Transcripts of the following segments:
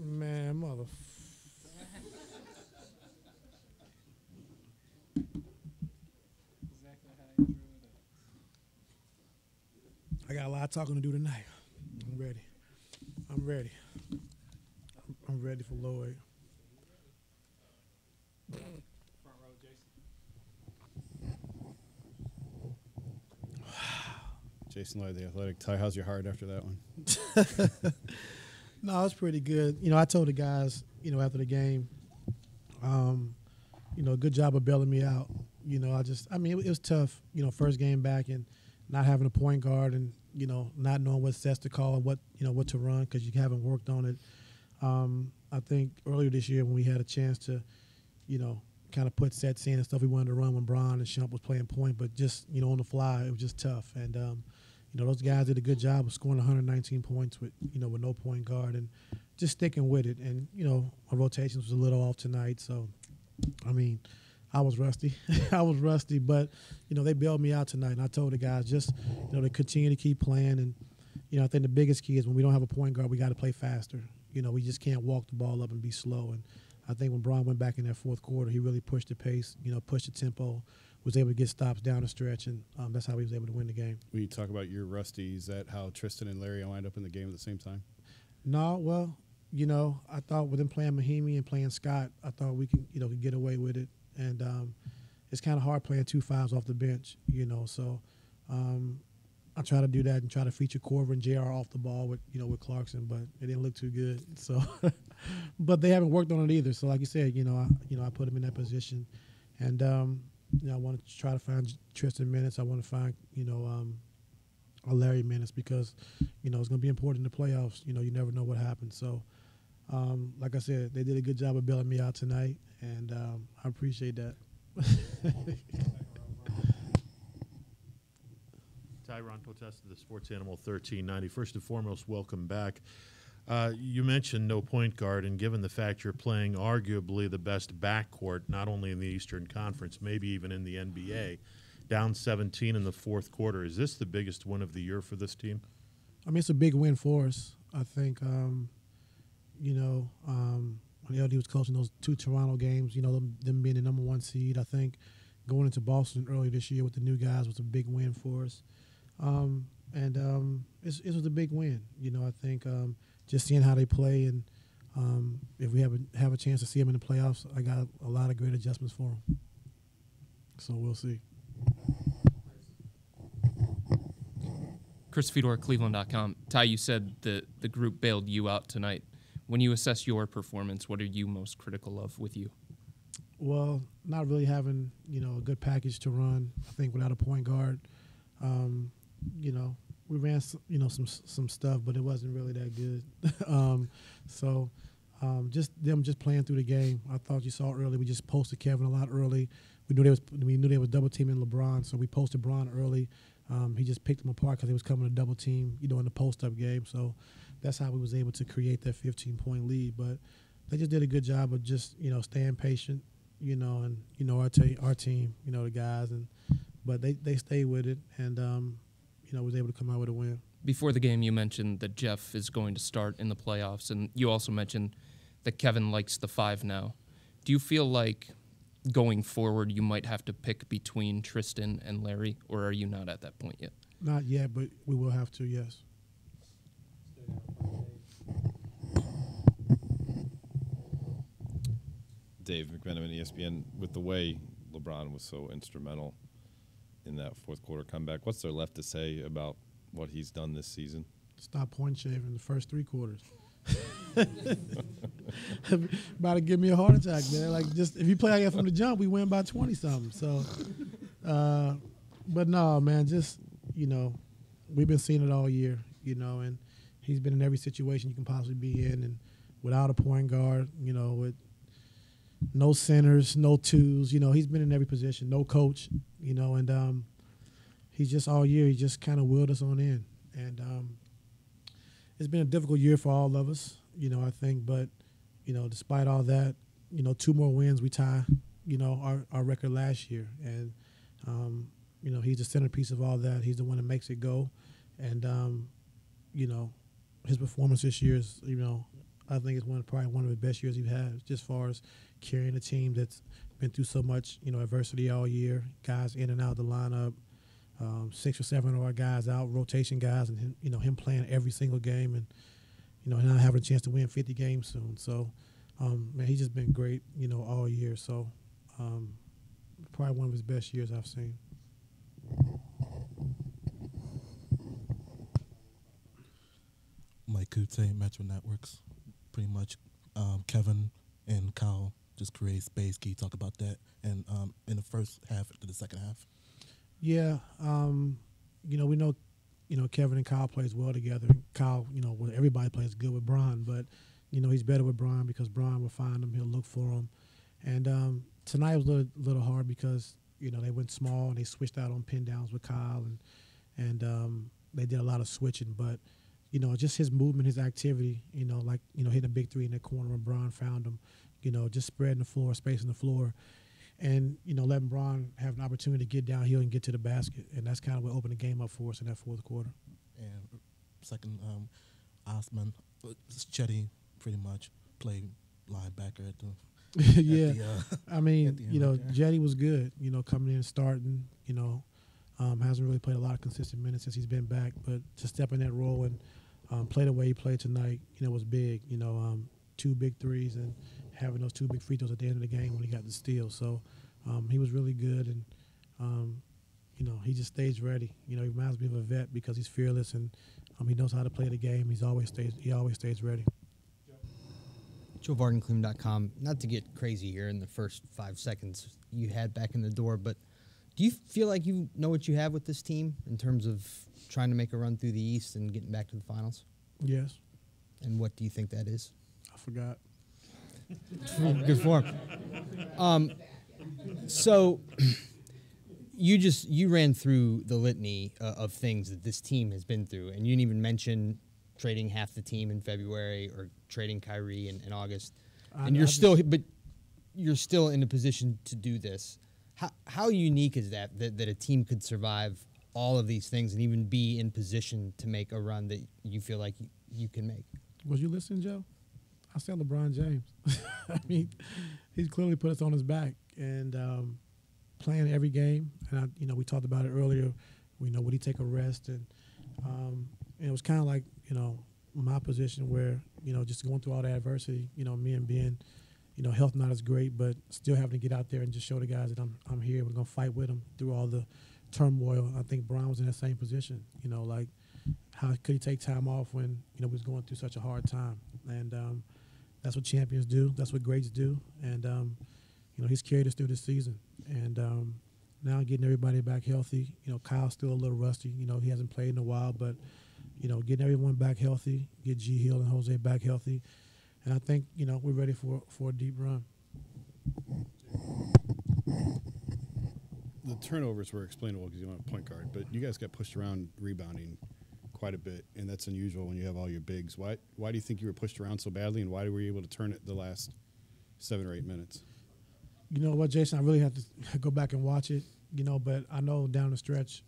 Man, mother. Exactly how he drew it up. I got a lot of talking to do tonight. I'm ready. I'm ready. I'm ready for Lloyd. Front row, Jason. Jason Lloyd, the Athletic. Ty, how's your heart after that one? No, it's pretty good. I told the guys, after the game, good job of bailing me out. It was tough, first game back and not having a point guard and, not knowing what sets to call and what to run because you haven't worked on it. I think earlier this year when we had a chance to, kind of put sets in and stuff we wanted to run when Bron and Shump was playing point, but just, on the fly, it was just tough. And, those guys did a good job of scoring 119 points with no point guard and just sticking with it. And, my rotations was a little off tonight. So, I was rusty. I was rusty, but, they bailed me out tonight. And I told the guys just, to continue to keep playing. And, I think the biggest key is when we don't have a point guard, we got to play faster. We just can't walk the ball up and be slow. And I think when Bron went back in that fourth quarter, he really pushed the pace, pushed the tempo, was able to get stops down the stretch, and that's how he was able to win the game. When you talk about your rusty, is that how Tristan and Larry lined up in the game at the same time? No, well, I thought with them playing Mahimi and playing Scott, I thought we could get away with it. And it's kind of hard playing 2 5s off the bench, So I try to do that and try to feature Corver and JR off the ball with Clarkson, but it didn't look too good. So, but they haven't worked on it either. So, like you said, I put them in that position, and I want to try to find Tristan minutes. I want to find a Larry minutes because it's going to be important in the playoffs. You never know what happens. So, like I said, they did a good job of bailing me out tonight, and I appreciate that. Tyron Potesta, the Sports Animal 1390. First and foremost, welcome back. You mentioned no point guard, and given the fact you're playing arguably the best backcourt, not only in the Eastern Conference, maybe even in the NBA, down 17 in the fourth quarter, is this the biggest win of the year for this team? It's a big win for us. I think, when LD was coaching those 2 Toronto games, them being the number 1 seed, I think going into Boston early this year with the new guys was a big win for us. It was a big win. I think just seeing how they play and if we have a chance to see them in the playoffs, I got a lot of great adjustments for them. So we'll see. Chris Fedor, Cleveland.com. Ty, you said the group bailed you out tonight. When you assess your performance, what are you most critical of with you? Well, not really having, a good package to run. I think without a point guard, we ran, some stuff, but it wasn't really that good. Just playing through the game. I thought you saw early. We just posted Kevin a lot early. We knew they was double teaming LeBron, so we posted Bron early. He just picked him apart because he was coming to double team, in the post-up game. So that's how we was able to create that 15-point lead. But they just did a good job of just, staying patient, and, our team, the guys. But they stayed with it and, was able to come out with a win. Before the game, you mentioned that Jeff is going to start in the playoffs, and you also mentioned that Kevin likes the 5 now. Do you feel like going forward you might have to pick between Tristan and Larry, or are you not at that point yet? Not yet, but we will have to, yes. Dave McMenamin, ESPN, with the way LeBron was so instrumental in that fourth quarter comeback, what's there left to say about what he's done this season? Stop point shaving the first 3 quarters. About to give me a heart attack, man. Like, just if you play like that from the jump, we win by 20-something. So, but no, man, just, we've been seeing it all year, and he's been in every situation you can possibly be in, and without a point guard, with no centers, no twos, he's been in every position, no coach, and he's just all year, he just kind of willed us on in. And it's been a difficult year for all of us, I think, but, despite all that, 2 more wins, we tie, our record last year. And, he's the centerpiece of all that. He's the one that makes it go. And, his performance this year is, I think it's probably one of the best years he's had, just as far as carrying a team that's been through so much, adversity all year. Guys in and out of the lineup, 6 or 7 of our guys out, rotation guys, and him playing every single game, and not having a chance to win 50 games soon. So, man, he's just been great, all year. So, probably one of his best years I've seen. Mike Kute, Metro Networks. Pretty much Kevin and Kyle just create space. Can you talk about that? And in the first half to the second half? Yeah, we know, Kevin and Kyle plays well together. Kyle, well, everybody plays good with Bron, but, he's better with Bron because Bron will find him. He'll look for him. And tonight was a little hard because, they went small and they switched out on pin downs with Kyle and they did a lot of switching. But, just his movement, his activity, hitting a big three in that corner when Bron found him, just spreading the floor, spacing the floor. And, letting Bron have an opportunity to get downhill and get to the basket. And that's kind of what opened the game up for us in that fourth quarter. And second, Osman, Chetty pretty much played linebacker at the yeah. I mean, right Jetty was good, coming in and starting, hasn't really played a lot of consistent minutes since he's been back. But to step in that role and play the way he played tonight, was big. 2 big threes and having those 2 big free throws at the end of the game when he got the steal. So he was really good, and he just stays ready. He reminds me of a vet because he's fearless and he knows how to play the game. He always stays ready. JoeVardenClean.com. Not to get crazy here in the first 5 seconds you had back in the door, but do you feel like you know what you have with this team in terms of trying to make a run through the East and getting back to the finals? Yes. And what do you think that is? I forgot. Good form. So you ran through the litany of things that this team has been through, and you didn't even mention trading half the team in February or trading Kyrie in August. And you're still in a position to do this. How unique is that a team could survive all of these things and even be in position to make a run that you feel like you can make? Was you listening, Joe? I said LeBron James. I mean, he's clearly put us on his back and playing every game. And we talked about it earlier. Would he take a rest? And it was kind of like my position where just going through all the adversity. Me and Ben, health not as great, but still having to get out there and just show the guys that I'm here. We're gonna fight with them through all the turmoil. I think Bron was in that same position. Like how could he take time off when we was going through such a hard time? And that's what champions do. That's what greats do. And he's carried us through this season. And now getting everybody back healthy. Kyle's still a little rusty. He hasn't played in a while, but getting everyone back healthy, get G Hill and Jose back healthy. And I think, we're ready for a deep run. The turnovers were explainable because you don't have a point guard, but you guys got pushed around rebounding quite a bit, and that's unusual when you have all your bigs. Why do you think you were pushed around so badly, and why were you able to turn it the last 7 or 8 minutes? You know what, Jason? I really have to go back and watch it, but I know down the stretch,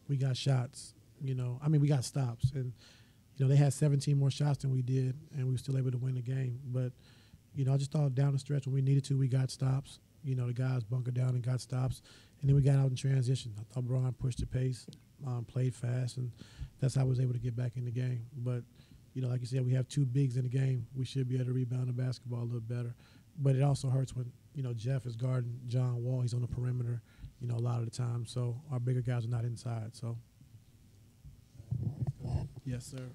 we got shots. We got stops. And, they had 17 more shots than we did, and we were still able to win the game. But, I just thought down the stretch when we needed to, we got stops. The guys bunkered down and got stops. And then we got out in transition. I thought Bron pushed the pace, played fast, and that's how I was able to get back in the game. But, like you said, we have 2 bigs in the game. We should be able to rebound the basketball a little better. But it also hurts when, Jeff is guarding John Wall. He's on the perimeter, a lot of the time. So our bigger guys are not inside. So, yes, sir.